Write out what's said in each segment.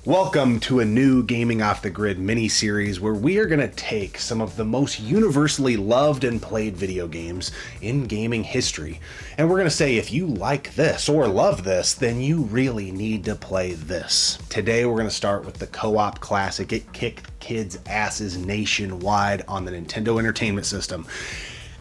Welcome to a new Gaming Off the Grid mini-series where we are going to take some of the most universally loved and played video games in gaming history, and we're going to say if you like this or love this, then you really need to play this. Today we're going to start with the co-op classic. It kicked kids' asses nationwide on the Nintendo Entertainment System.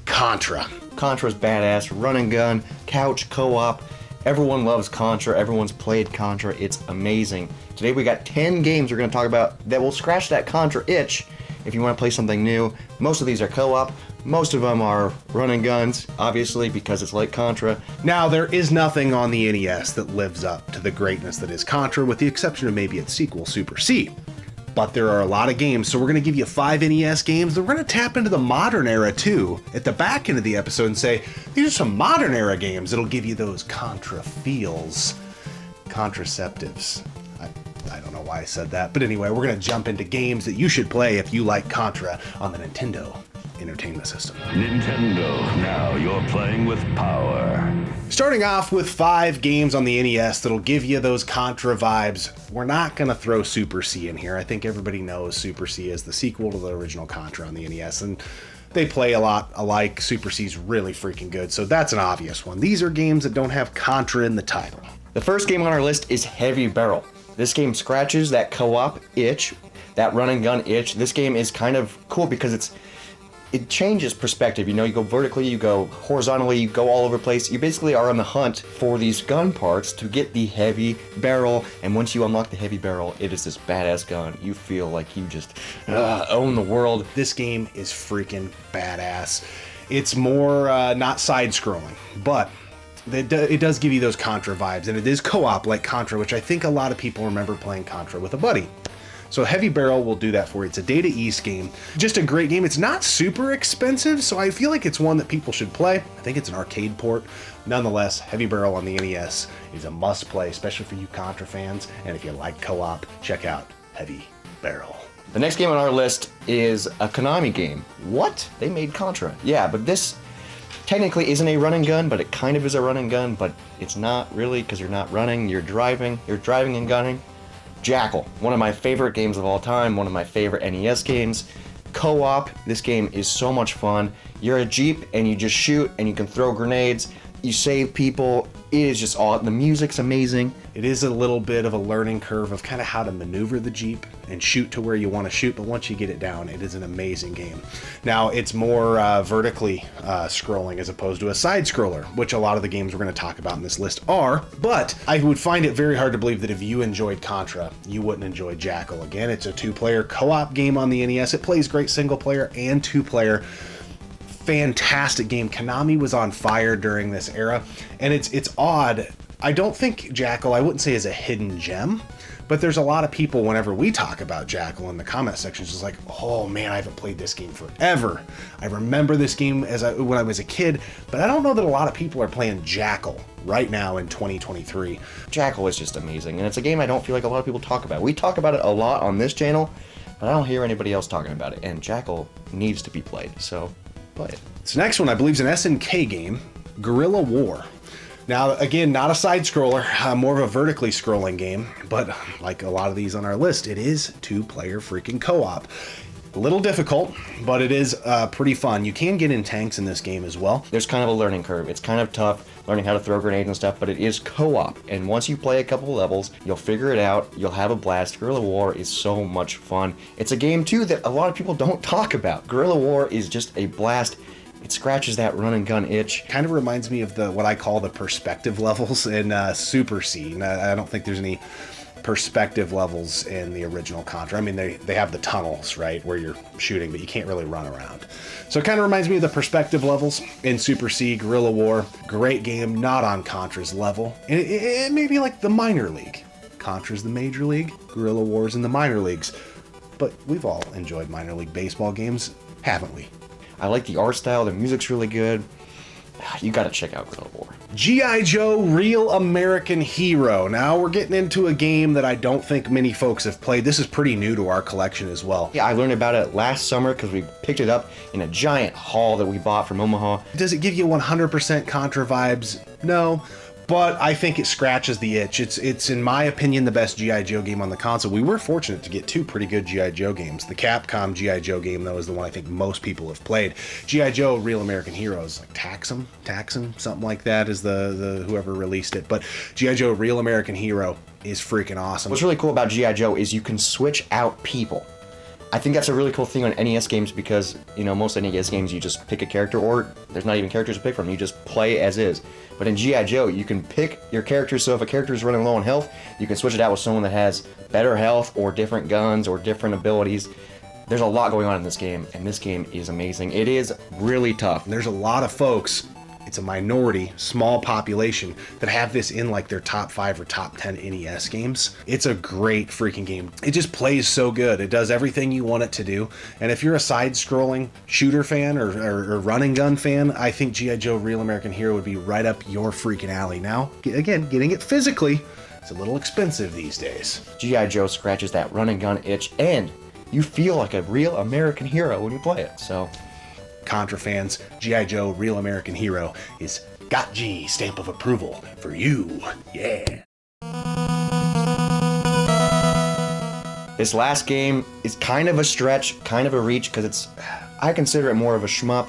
Contra. Contra's badass, run and gun, couch co-op. Everyone loves Contra, everyone's played Contra, it's amazing. Today we got 10 games we're going to talk about that will scratch that Contra itch if you want to play something new. Most of these are co-op, most of them are run and guns, obviously because it's like Contra. Now, there is nothing on the NES that lives up to the greatness that is Contra, with the exception of maybe its sequel, Super C. But there are a lot of games, so we're going to give you 5 NES games. We're going to tap into the modern era too at the back end of the episode and say, these are some modern era games that'll give you those Contra feels. Contraceptives. I don't know why I said that, but anyway, we're going to jump into games that you should play if you like Contra on the Nintendo Entertainment System. Nintendo, now you're playing with power. Starting off with 5 games on the NES that'll give you those Contra vibes. We're not going to throw Super C in here. I think everybody knows Super C is the sequel to the original Contra on the NES, and they play a lot alike. Super C's really freaking good, so that's an obvious one. These are games that don't have Contra in the title. The first game on our list is Heavy Barrel. This game scratches that co-op itch, that run and gun itch. This game is kind of cool because it changes perspective. You know, you go vertically, you go horizontally, you go all over the place. You basically are on the hunt for these gun parts to get the heavy barrel, and once you unlock the heavy barrel, it is this badass gun. You feel like you just own the world. This game is freaking badass. It's more not side-scrolling, but it does give you those Contra vibes, and it is co-op like Contra, which I think a lot of people remember playing Contra with a buddy. So Heavy Barrel will do that for you. It's a Data East game. Just a great game. It's not super expensive, so I feel like it's one that people should play. I think it's an arcade port. Nonetheless, Heavy Barrel on the NES is a must-play, especially for you Contra fans. And if you like co-op, check out Heavy Barrel. The next game on our list is a Konami game. What? They made Contra. Yeah, but this technically isn't a run and gun, but it kind of is a run and gun, but it's not really because you're not running, you're driving and gunning. Jackal, one of my favorite games of all time, one of my favorite NES games. Co-op, this game is so much fun. You're a Jeep and you just shoot and you can throw grenades, you save people. It is just all, the music's amazing. It is a little bit of a learning curve of kind of how to maneuver the Jeep and shoot to where you want to shoot, but once you get it down, it is an amazing game. Now, it's more vertically scrolling as opposed to a side scroller, which a lot of the games we're going to talk about in this list are, but I would find it very hard to believe that if you enjoyed Contra, you wouldn't enjoy Jackal. Again, it's a 2-player co-op game on the NES. It plays great single player and 2-player. Fantastic game. Konami was on fire during this era, and it's odd. I don't think Jackal, I wouldn't say is a hidden gem, but there's a lot of people whenever we talk about Jackal in the comment sections just like, oh man, I haven't played this game forever. I remember this game when I was a kid, but I don't know that a lot of people are playing Jackal right now in 2023. Jackal is just amazing, and it's a game I don't feel like a lot of people talk about. We talk about it a lot on this channel, but I don't hear anybody else talking about it, and Jackal needs to be played, so play it. This next one I believe is an SNK game, Guerrilla War. Now, again, not a side scroller, more of a vertically scrolling game, but like a lot of these on our list, it is 2-player freaking co-op. A little difficult, but it is pretty fun. You can get in tanks in this game as well. There's kind of a learning curve. It's kind of tough learning how to throw grenades and stuff, but it is co-op. And once you play a couple levels, you'll figure it out. You'll have a blast. Guerrilla War is so much fun. It's a game, too, that a lot of people don't talk about. Guerrilla War is just a blast. It scratches that run and gun itch. Kind of reminds me of what I call the perspective levels in Super C. And I don't think there's any perspective levels in the original Contra. I mean, they have the tunnels, right, where you're shooting, but you can't really run around. So it kind of reminds me of the perspective levels in Super C. Guerrilla War, great game, not on Contra's level. And it may be like the minor league. Contra's the major league, Guerrilla War's in the minor leagues. But we've all enjoyed minor league baseball games, haven't we? I like the art style, the music's really good. You gotta check out Guerrilla War. G.I. Joe Real American Hero. Now we're getting into a game that I don't think many folks have played. This is pretty new to our collection as well. Yeah, I learned about it last summer because we picked it up in a giant haul that we bought from Omaha. Does it give you 100% Contra vibes? No. but I think it scratches the itch. It's in my opinion the best G.I. Joe game on the console. We were fortunate to get 2 pretty good G.I. Joe games. The Capcom G.I. Joe game, though, is the one I think most people have played. G.I. Joe Real American Heroes, like Taxum, something like that is the whoever released it. But G.I. Joe Real American Hero is freaking awesome. What's really cool about G.I. Joe is you can switch out people. I think that's a really cool thing on NES games because, you know, most NES games you just pick a character or there's not even characters to pick from. You just play as is. But in G.I. Joe, you can pick your character, so if a character is running low on health, you can switch it out with someone that has better health or different guns or different abilities. There's a lot going on in this game, and this game is amazing. It is really tough. There's a lot of folks, it's a minority, small population, that have this in like their top 5 or top 10 NES games. It's a great freaking game. It just plays so good. It does everything you want it to do. And if you're a side-scrolling shooter fan or run and gun fan, I think G.I. Joe Real American Hero would be right up your freaking alley. Now, again, getting it physically, it's a little expensive these days. G.I. Joe scratches that run and gun itch, and you feel like a real American hero when you play it, so... Contra fans, G.I. Joe Real American Hero is got G stamp of approval for you. Yeah. This last game is kind of a stretch, kind of a reach, because I consider it more of a shmup,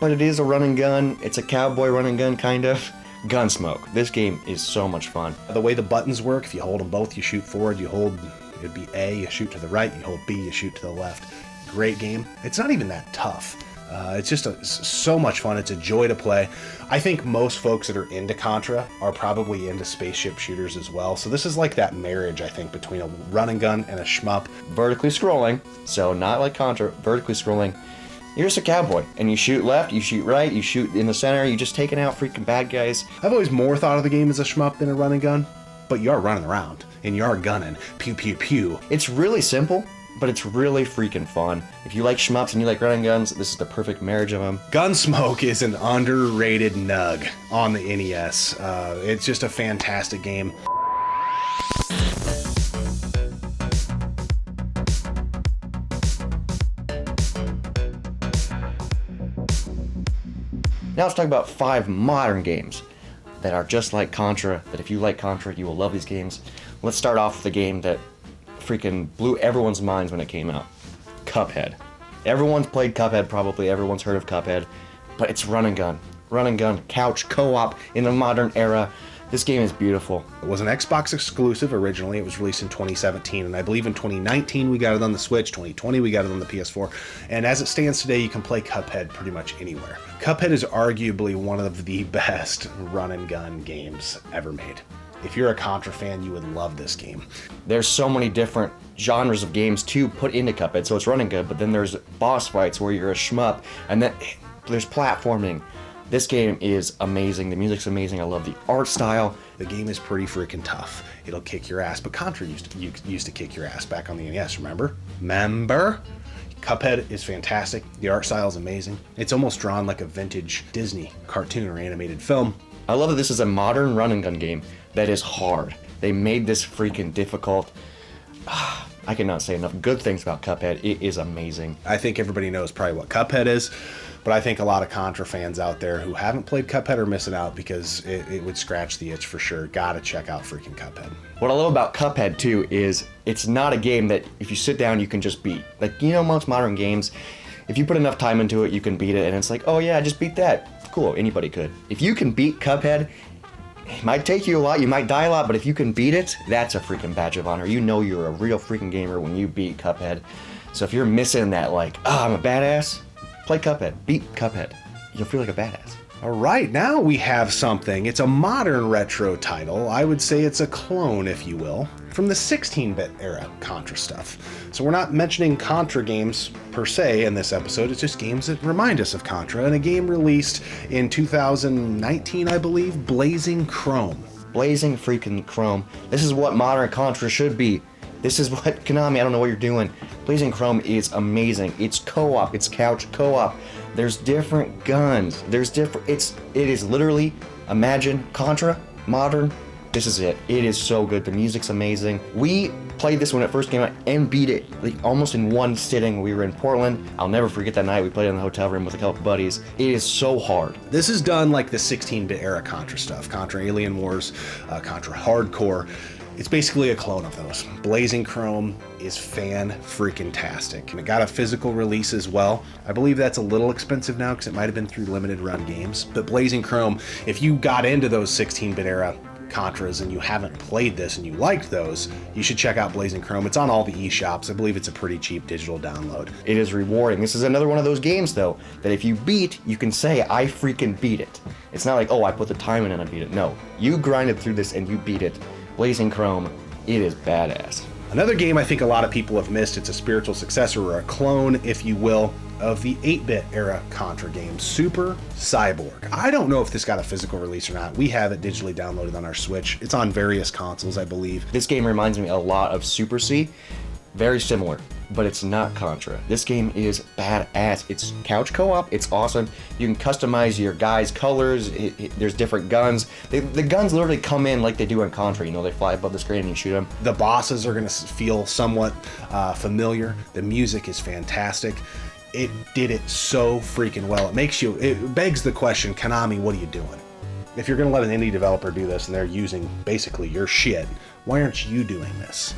but it is a run and gun. It's a cowboy run and gun, kind of. Gunsmoke. This game is so much fun. The way the buttons work, if you hold them both, you shoot forward, it'd be A, you shoot to the right, you hold B, you shoot to the left. Great game. It's not even that tough. It's just so much fun. It's a joy to play. I think most folks that are into Contra are probably into spaceship shooters as well. So this is like that marriage, I think, between a run and gun and a shmup. Vertically scrolling, so not like Contra, vertically scrolling. You're just a cowboy, and you shoot left, you shoot right, you shoot in the center, you're just taking out freaking bad guys. I've always more thought of the game as a shmup than a run and gun, but you are running around, and you are gunning. Pew, pew, pew. It's really simple, but it's really freaking fun. If you like shmups and you like running guns, this is the perfect marriage of them. Gunsmoke is an underrated nug on the NES. It's just a fantastic game. Now let's talk about 5 modern games that are just like Contra, that if you like Contra, you will love these games. Let's start off with a game that freaking blew everyone's minds when it came out. Cuphead. Everyone's played Cuphead probably, everyone's heard of Cuphead, but it's run and gun. Run and gun, couch, co-op in the modern era. This game is beautiful. It was an Xbox exclusive originally. It was released in 2017, and I believe in 2019 we got it on the Switch, 2020 we got it on the PS4, and as it stands today, you can play Cuphead pretty much anywhere. Cuphead is arguably one of the best run and gun games ever made. If you're a Contra fan, you would love this game. There's so many different genres of games to put into Cuphead, so it's running good, but then there's boss fights where you're a shmup, and then there's platforming. This game is amazing. The music's amazing. I love the art style. The game is pretty freaking tough. It'll kick your ass, but Contra used to kick your ass back on the NES, remember? Cuphead is fantastic. The art style is amazing. It's almost drawn like a vintage Disney cartoon or animated film. I love that this is a modern run and gun game that is hard. They made this freaking difficult. I cannot say enough good things about Cuphead. It is amazing. I think everybody knows probably what Cuphead is, but I think a lot of Contra fans out there who haven't played Cuphead are missing out because it would scratch the itch for sure. Gotta check out freaking Cuphead. What I love about Cuphead too is it's not a game that if you sit down you can just beat. Like, you know, most modern games, if you put enough time into it, you can beat it, and it's like, oh yeah, I just beat that. Cool, anybody could. If you can beat Cuphead, it might take you a lot, you might die a lot, but if you can beat it, that's a freaking badge of honor. You know you're a real freaking gamer when you beat Cuphead. So if you're missing that, like, oh, I'm a badass, play Cuphead, beat Cuphead. You'll feel like a badass. All right, now we have something. It's a modern retro title. I would say it's a clone, if you will, from the 16-bit era Contra stuff. So we're not mentioning Contra games per se in this episode. It's just games that remind us of Contra. And a game released in 2019, I believe, Blazing Chrome. Blazing freaking Chrome. This is what modern Contra should be. This is what Konami, I don't know what you're doing. Blazing Chrome is amazing. It's co-op, it's couch co-op. There's different guns. It is literally, imagine Contra, modern, This is it. It is so good. The music's amazing. We played this when it first came out and beat it like almost in one sitting. We were in Portland. I'll never forget that night. We played in the hotel room with a couple buddies. It is so hard. This is done like the 16-bit era Contra stuff. Contra Alien Wars, Contra Hardcore. It's basically a clone of those. Blazing Chrome is fan-freaking-tastic. And it got a physical release as well. I believe that's a little expensive now because it might have been through limited run games. But Blazing Chrome, if you got into those 16-bit era Contras and you haven't played this and you liked those, you should check out Blazing Chrome. It's on all the eShops. I believe it's a pretty cheap digital download. It is rewarding. This is another one of those games, though, that if you beat, you can say, I freaking beat it. It's not like, oh, I put the time in and I beat it. No, you grinded through this and you beat it. Blazing Chrome, it is badass. Another game I think a lot of people have missed, it's a spiritual successor or a clone, if you will, of the 8-bit era Contra game, Super Cyborg. I don't know if this got a physical release or not. We have it digitally downloaded on our Switch. It's on various consoles, I believe. This game reminds me a lot of Super C. Very similar, but it's not Contra. This game is badass. It's couch co-op. It's awesome. You can customize your guys' colors. There's different guns. The guns literally come in like they do in Contra. You know, they fly above the screen and you shoot them. The bosses are going to feel somewhat familiar. The music is fantastic. It did it so freaking well. It begs the question, Konami, what are you doing? If you're going to let an indie developer do this and they're using basically your shit, why aren't you doing this?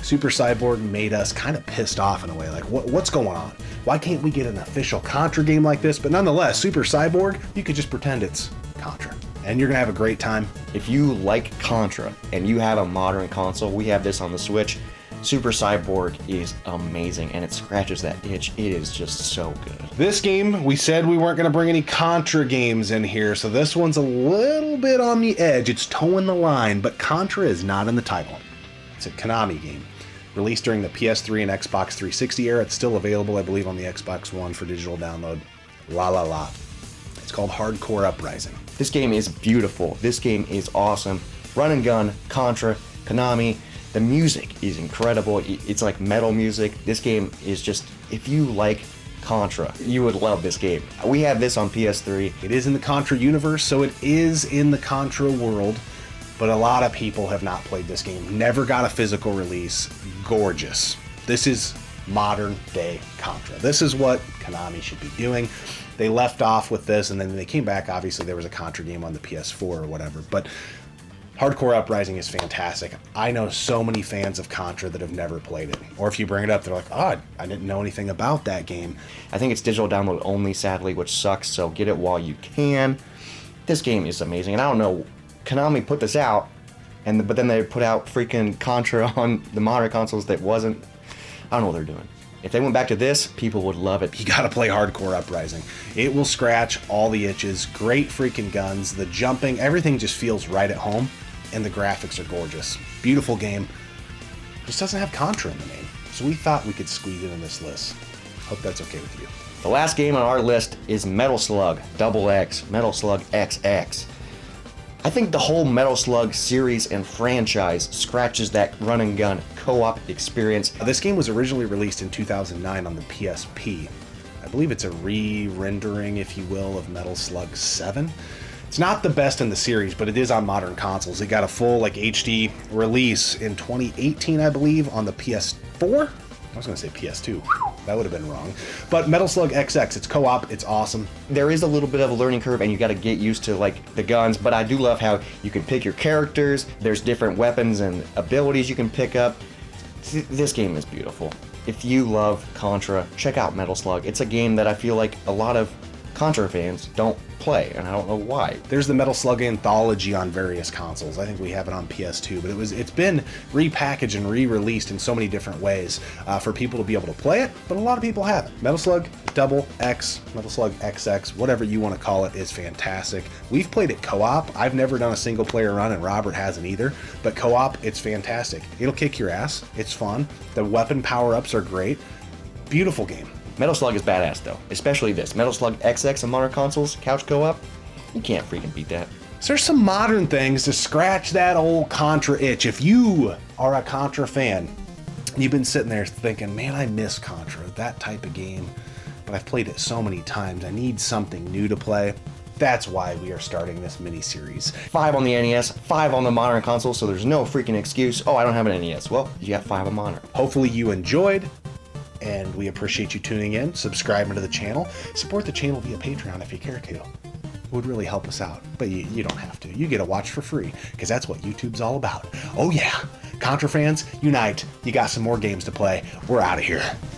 Super Cyborg made us kind of pissed off in a way, like what's going on? Why can't we get an official Contra game like this? But nonetheless, Super Cyborg, you could just pretend it's Contra and you're gonna have a great time. If you like Contra and you have a modern console, we have this on the Switch. Super Cyborg is amazing and it scratches that itch. It is just so good. This game, we said we weren't gonna bring any Contra games in here, so this one's a little bit on the edge. It's towing the line, but Contra is not in the title. It's a Konami game. Released during the PS3 and Xbox 360 era. It's still available, I believe, on the Xbox One for digital download. La la la. It's called Hardcore Uprising. This game is beautiful. This game is awesome. Run and gun, Contra, Konami. The music is incredible. It's like metal music. This game is just, if you like Contra, you would love this game. We have this on PS3. It is in the Contra universe, so it is in the Contra world. But a lot of people have not played this game. Never got a physical release. Gorgeous. This is modern day Contra. This is what Konami should be doing. They left off with this and then they came back. Obviously there was a Contra game on the PS4 or whatever, but Hardcore Uprising is fantastic. I know so many fans of Contra that have never played it. Or if you bring it up, they're like, oh, I didn't know anything about that game. I think it's digital download only, sadly, which sucks, so get it while you can. This game is amazing, and I don't know, Konami put this out, but then they put out freaking Contra on the modern consoles that wasn't. I don't know what they're doing. If they went back to this, people would love it. You gotta play Hardcore Uprising. It will scratch all the itches. Great freaking guns. The jumping, everything just feels right at home, and the graphics are gorgeous. Beautiful game. Just doesn't have Contra in the name, so we thought we could squeeze it in this list. Hope that's okay with you. The last game on our list is Metal Slug XX, Metal Slug XX. I think the whole Metal Slug series and franchise scratches that run and gun co-op experience. This game was originally released in 2009 on the PSP. I believe it's a re-rendering, if you will, of Metal Slug 7. It's not the best in the series, but it is on modern consoles. It got a full HD release in 2018, I believe, on the PS4. I was going to say PS2. That would have been wrong. But Metal Slug XX, it's co-op, it's awesome. There is a little bit of a learning curve and you got to get used to the guns, but I do love how you can pick your characters. There's different weapons and abilities you can pick up. This game is beautiful. If you love Contra, check out Metal Slug. It's a game that I feel like a lot of Contra fans don't play, and I don't know why. There's the Metal Slug anthology on various consoles. I think we have it on PS2, but it's been repackaged and re-released in so many different ways for people to be able to play it, but a lot of people haven't. Metal Slug XX, Metal Slug XX, whatever you want to call it, is fantastic. We've played it co-op. I've never done a single player run, and Robert hasn't either, but co-op, it's fantastic. It'll kick your ass. It's fun. The weapon power-ups are great. Beautiful game. Metal Slug is badass though, especially this. Metal Slug XX on modern consoles, couch co-op, you can't freaking beat that. So there's some modern things to scratch that old Contra itch. If you are a Contra fan, you've been sitting there thinking, man, I miss Contra, that type of game, but I've played it so many times, I need something new to play. That's why we are starting this mini-series. 5 on the NES, 5 on the modern console, so there's no freaking excuse. Oh, I don't have an NES. Well, you got 5 on modern. Hopefully you enjoyed, and we appreciate you tuning in, subscribing to the channel. Support the channel via Patreon if you care to. It would really help us out, but you don't have to. You get a watch for free, because that's what YouTube's all about. Oh yeah, Contra fans, unite. You got some more games to play. We're out of here.